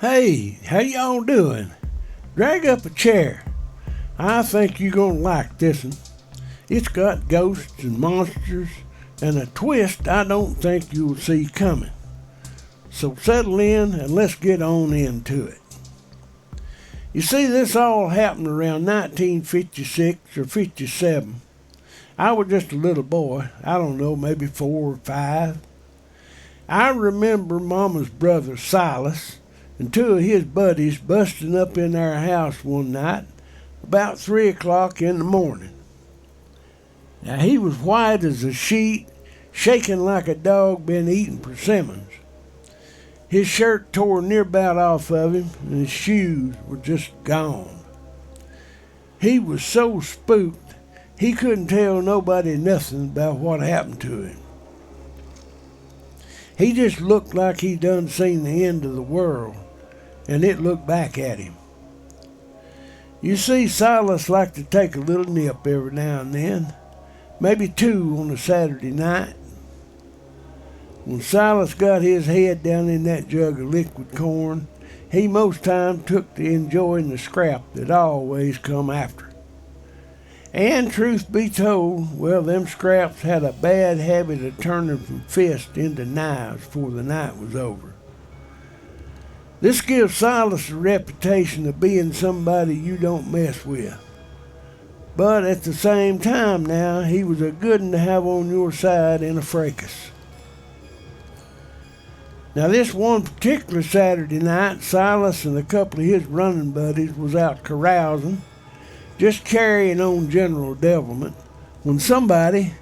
Hey, how y'all doing? Drag up a chair. I think you're gonna like this one. It's got ghosts and monsters and a twist I don't think you'll see coming. So settle in and let's get on into it. You see, this all happened around 1956 or 57. I was just a little boy, I don't know, maybe 4 or 5. I remember Mama's brother Silas and 2 of his buddies busting up in our house one night about 3 o'clock in the morning. Now he was white as a sheet, shaking like a dog been eating persimmons. His shirt tore near about off of him, and his shoes were just gone. He was so spooked, he couldn't tell nobody nothing about what happened to him. He just looked like he done seen the end of the world, and it looked back at him. You see, Silas liked to take a little nip every now and then, maybe 2 on a Saturday night. When Silas got his head down in that jug of liquid corn, he most time took to enjoying the scrap that always come after. And truth be told, well, them scraps had a bad habit of turning from fists into knives before the night was over. This gives Silas a reputation of being somebody you don't mess with. But at the same time now, he was a good one to have on your side in a fracas. Now this one particular Saturday night, Silas and a couple of his running buddies was out carousing, just carrying on general devilment, when somebody,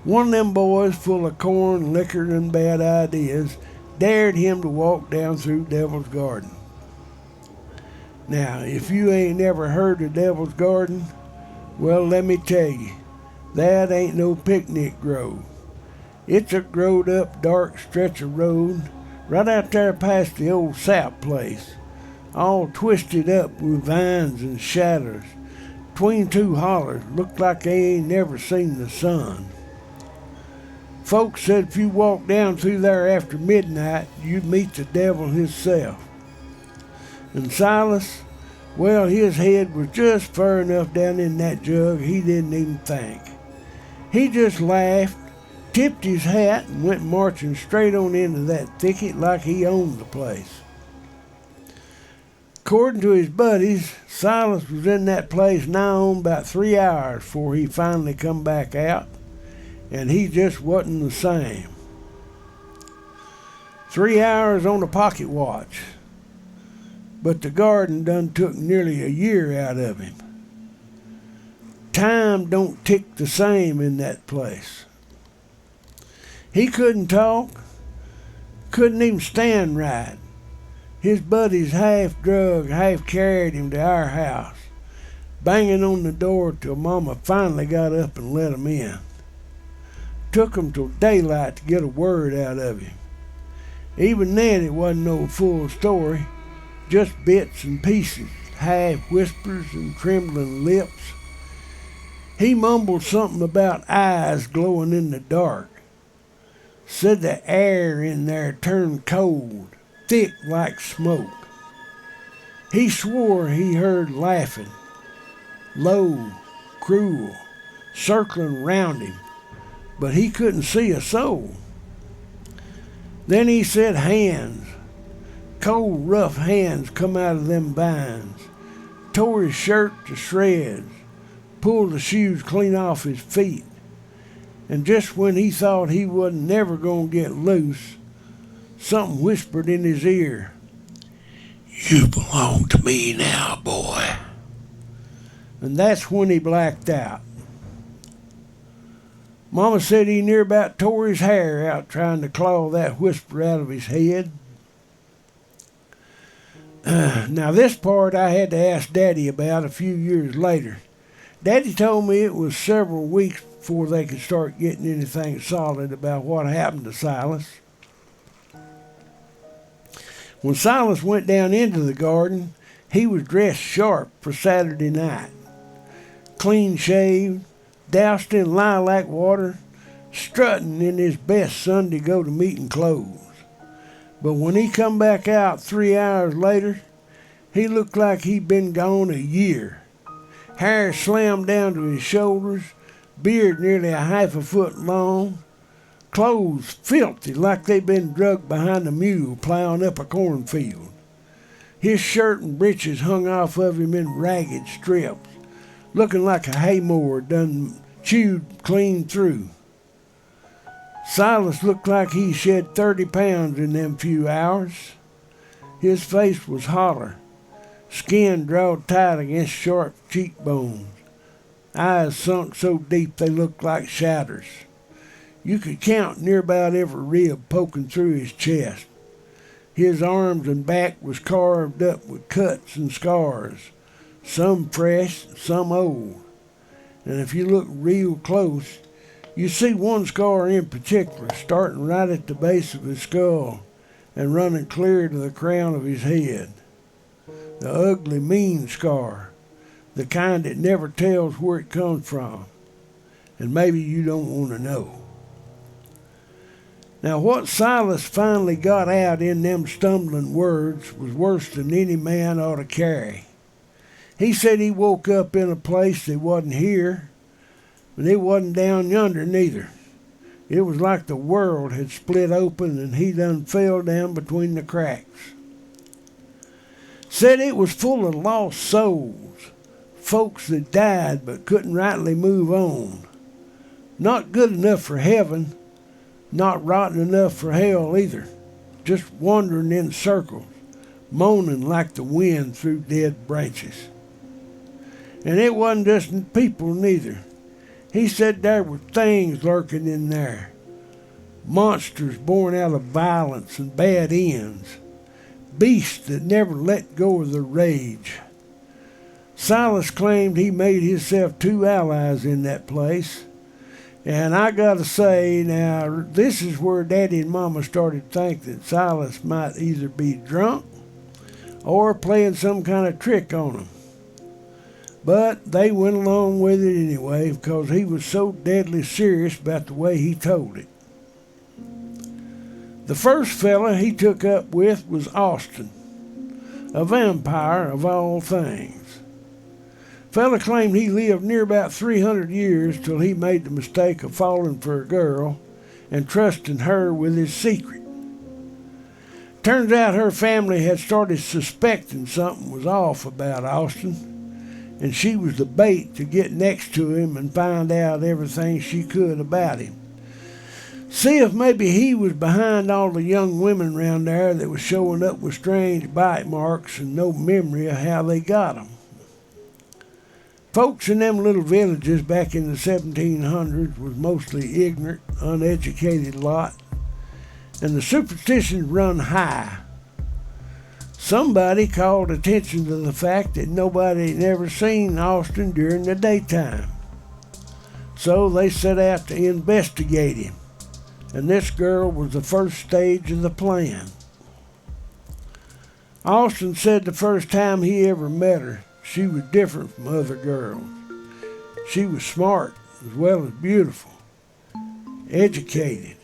one of them boys full of corn, liquor, and bad ideas, dared him to walk down through Devil's Garden. Now, if you ain't never heard of Devil's Garden, well, let me tell you, that ain't no picnic grove. It's a growed up dark stretch of road right out there past the old sap place, all twisted up with vines and shadows. Between 2 hollers, looked like they ain't never seen the sun. Folks said if you walked down through there after midnight, you'd meet the devil himself. And Silas, well, his head was just far enough down in that jug he didn't even think. He just laughed, tipped his hat, and went marching straight on into that thicket like he owned the place. According to his buddies, Silas was in that place nigh on about 3 hours before he finally come back out, and he just wasn't the same. 3 hours on a pocket watch, but the garden done took nearly a year out of him. Time don't tick the same in that place. He couldn't talk, couldn't even stand right. His buddies half drug, half carried him to our house, banging on the door till Mama finally got up and let him in. Took him till daylight to get a word out of him. Even then it wasn't no full story, just bits and pieces, half whispers and trembling lips. He mumbled something about eyes glowing in the dark. Said the air in there turned cold, thick like smoke. He swore he heard laughing, low, cruel, circling round him, but he couldn't see a soul. Then he said hands, cold rough hands come out of them vines, tore his shirt to shreds, pulled the shoes clean off his feet. And just when he thought he wasn't never going to get loose, something whispered in his ear, "You belong to me now, boy." And that's when he blacked out. Mama said he near about tore his hair out trying to claw that whisper out of his head. Now this part I had to ask Daddy about a few years later. Daddy told me it was several weeks before they could start getting anything solid about what happened to Silas. When Silas went down into the garden, he was dressed sharp for Saturday night. Clean shaved, doused in lilac water, strutting in his best Sunday go-to-meeting clothes. But when he come back out 3 hours later, he looked like he'd been gone a year. Hair slammed down to his shoulders, beard nearly a half a foot long, clothes filthy like they'd been drugged behind a mule plowing up a cornfield. His shirt and breeches hung off of him in ragged strips, looking like a haymower done chewed clean through. Silas looked like he shed 30 pounds in them few hours. His face was holler, skin drawed tight against sharp cheekbones, eyes sunk so deep they looked like shadows. You could count near about every rib poking through his chest. His arms and back was carved up with cuts and scars, some fresh, some old. And if you look real close, you see one scar in particular starting right at the base of his skull and running clear to the crown of his head. The ugly, mean scar, the kind that never tells where it comes from. And maybe you don't want to know. Now, what Silas finally got out in them stumbling words was worse than any man ought to carry. He said he woke up in a place that wasn't here, but it wasn't down yonder neither. It was like the world had split open and he done fell down between the cracks. Said it was full of lost souls, folks that died but couldn't rightly move on. Not good enough for heaven, not rotten enough for hell either, just wandering in circles, moaning like the wind through dead branches. And it wasn't just people neither. He said there were things lurking in there, monsters born out of violence and bad ends, beasts that never let go of their rage. Silas claimed he made himself 2 allies in that place. And I gotta say, now, this is where Daddy and Mama started to think that Silas might either be drunk or playing some kind of trick on him. But they went along with it anyway because he was so deadly serious about the way he told it. The first fella he took up with was Austin, a vampire of all things. Fella claimed he lived near about 300 years till he made the mistake of falling for a girl and trusting her with his secret. Turns out her family had started suspecting something was off about Austin, and she was the bait to get next to him and find out everything she could about him. See if maybe he was behind all the young women round there that was showing up with strange bite marks and no memory of how they got 'em. Folks in them little villages back in the 1700s was mostly ignorant, uneducated lot, and the superstitions run high. Somebody called attention to the fact that nobody had ever seen Austin during the daytime. So they set out to investigate him, and this girl was the first stage of the plan. Austin said the first time he ever met her, she was different from other girls. She was smart as well as beautiful, educated.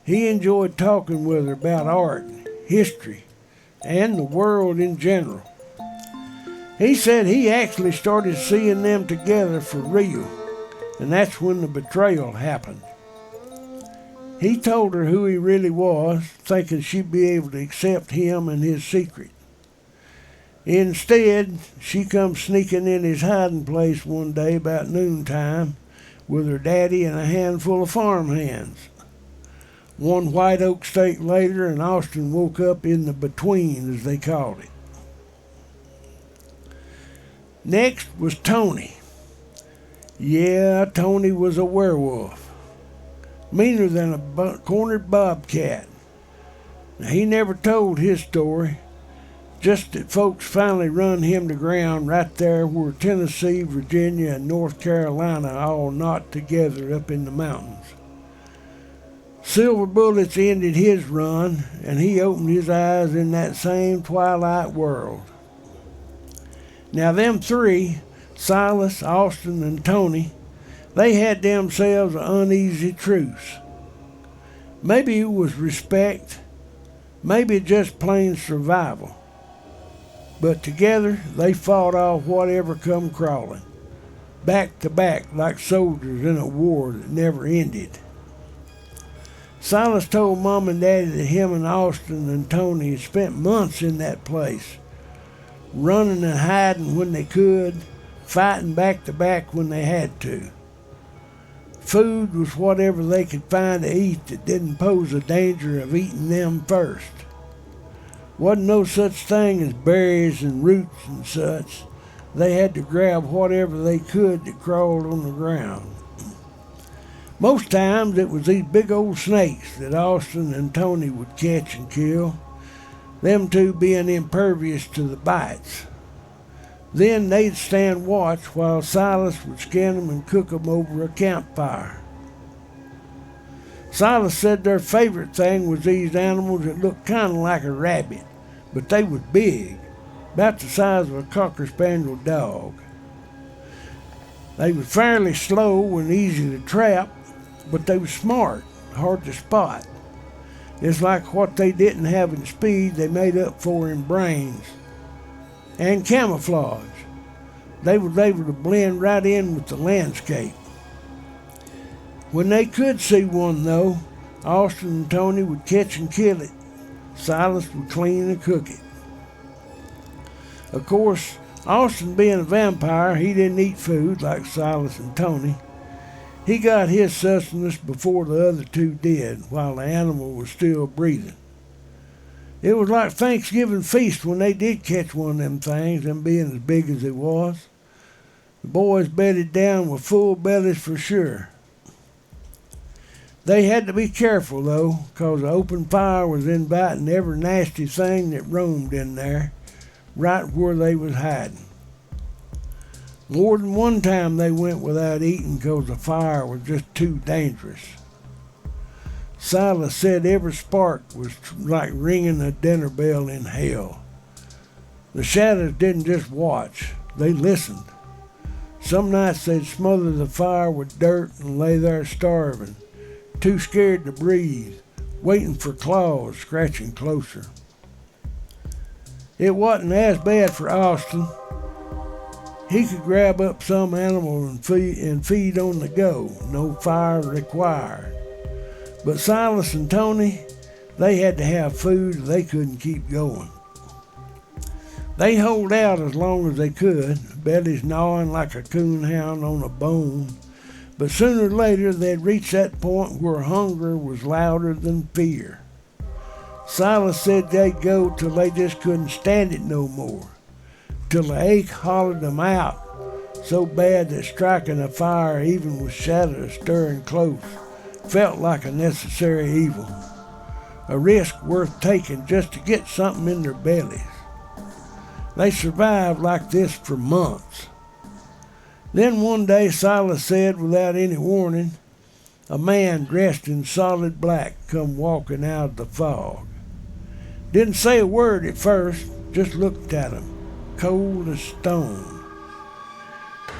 He enjoyed talking with her about art, history, and the world in general. He said he actually started seeing them together for real, and that's when the betrayal happened. He told her who he really was, thinking she'd be able to accept him and his secret. Instead, she come sneaking in his hiding place one day about noontime with her daddy and a handful of farmhands. One white oak steak later, and Austin woke up in the between, as they called it. Next was Tony. Yeah, Tony was a werewolf, meaner than a cornered bobcat. Now, he never told his story, just that folks finally run him to ground right there where Tennessee, Virginia, and North Carolina all knot together up in the mountains. Silver bullets ended his run, and he opened his eyes in that same twilight world. Now them three, Silas, Austin, and Tony, They had themselves an uneasy truce. Maybe it was respect, maybe just plain survival. But together they fought off whatever come crawling, back to back like soldiers in a war that never ended. Silas told Mom and Daddy that him and Austin and Tony had spent months in that place, running and hiding when they could, fighting back to back when they had to. Food was whatever they could find to eat that didn't pose a danger of eating them first. Wasn't no such thing as berries and roots and such. They had to grab whatever they could that crawled on the ground. Most times it was these big old snakes that Austin and Tony would catch and kill, them two being impervious to the bites. Then they'd stand watch while Silas would skin them and cook them over a campfire. Silas said their favorite thing was these animals that looked kind of like a rabbit, but they was big, about the size of a Cocker Spaniel dog. They was fairly slow and easy to trap, but they was smart, hard to spot. It's like what they didn't have in speed, they made up for in brains and camouflage. They was able to blend right in with the landscape. When they could see one, though, Austin and Tony would catch and kill it. Silas would clean and cook it. Of course, Austin being a vampire, he didn't eat food like Silas and Tony. He got his sustenance before the other two did, while the animal was still breathing. It was like Thanksgiving feast when they did catch one of them things, them being as big as it was. The boys bedded down with full bellies for sure. They had to be careful, though, 'cause the open fire was inviting every nasty thing that roamed in there, right where they was hiding. More than one time they went without eating 'cause the fire was just too dangerous. Silas said every spark was like ringing a dinner bell in hell. The shadows didn't just watch, they listened. Some nights they'd smother the fire with dirt and lay there starving, too scared to breathe, waiting for claws scratching closer. It wasn't as bad for Austin. He could grab up some animal and feed on the go, no fire required. But Silas and Tony, they had to have food or they couldn't keep going. They holed out as long as they could, bellies gnawing like a coonhound on a bone. But sooner or later they'd reach that point where hunger was louder than fear. Silas said they'd go till they just couldn't stand it no more, till the ache hollered them out so bad that striking a fire even with shadows stirring close felt like a necessary evil, a risk worth taking just to get something in their bellies. They survived like this for months. Then one day Silas said without any warning, a man dressed in solid black come walking out of the fog. Didn't say a word at first, just looked at him, cold as stone.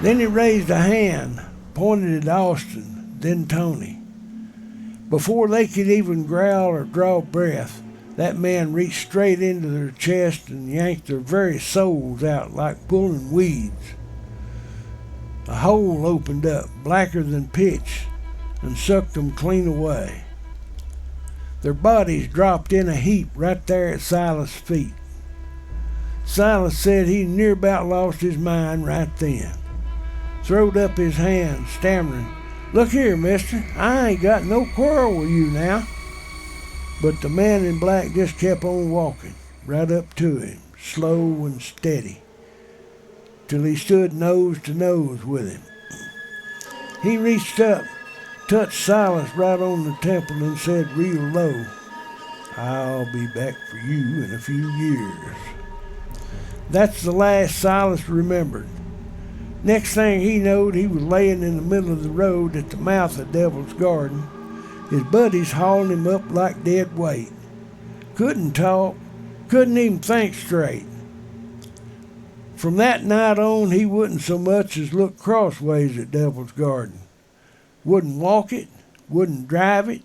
Then he raised a hand, pointed at Austin, then Tony. Before they could even growl or draw breath, that man reached straight into their chest and yanked their very souls out like pulling weeds. A hole opened up, blacker than pitch, and sucked them clean away. Their bodies dropped in a heap right there at Silas' feet. Silas said he near about lost his mind right then. Throwed up his hands, stammering, "Look here, mister, I ain't got no quarrel with you now." But the man in black just kept on walking, right up to him, slow and steady, till he stood nose to nose with him. He reached up, touched Silas right on the temple and said real low, "I'll be back for you in a few years." That's the last Silas remembered. Next thing he knowed, he was laying in the middle of the road at the mouth of Devil's Garden, his buddies hauling him up like dead weight. Couldn't talk, couldn't even think straight. From that night on, he wouldn't so much as look crossways at Devil's Garden. wouldn't walk it, wouldn't drive it.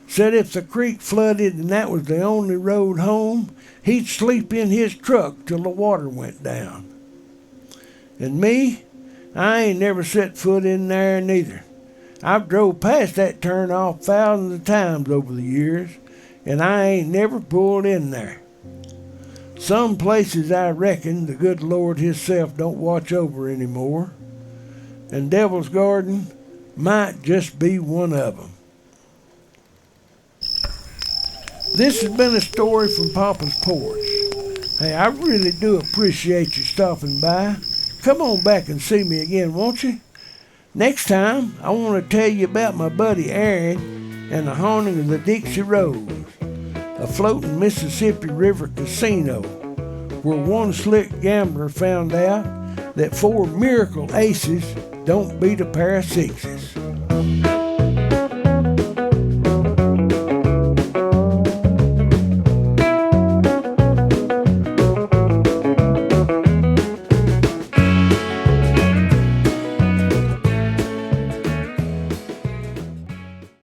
Said if the creek flooded and that was the only road home, he'd sleep in his truck till the water went down. And me, I ain't never set foot in there neither. I've drove past that turnoff thousands of times over the years, and I ain't never pulled in there. Some places I reckon the good Lord Hisself don't watch over anymore, and Devil's Garden might just be one of them. This has been a story from Papa's Porch. Hey, I really do appreciate you stopping by. Come on back and see me again, won't you? Next time, I want to tell you about my buddy Aaron and the haunting of the Dixie Rose, a floating Mississippi River casino where one slick gambler found out that 4 miracle aces don't beat a pair of sixes.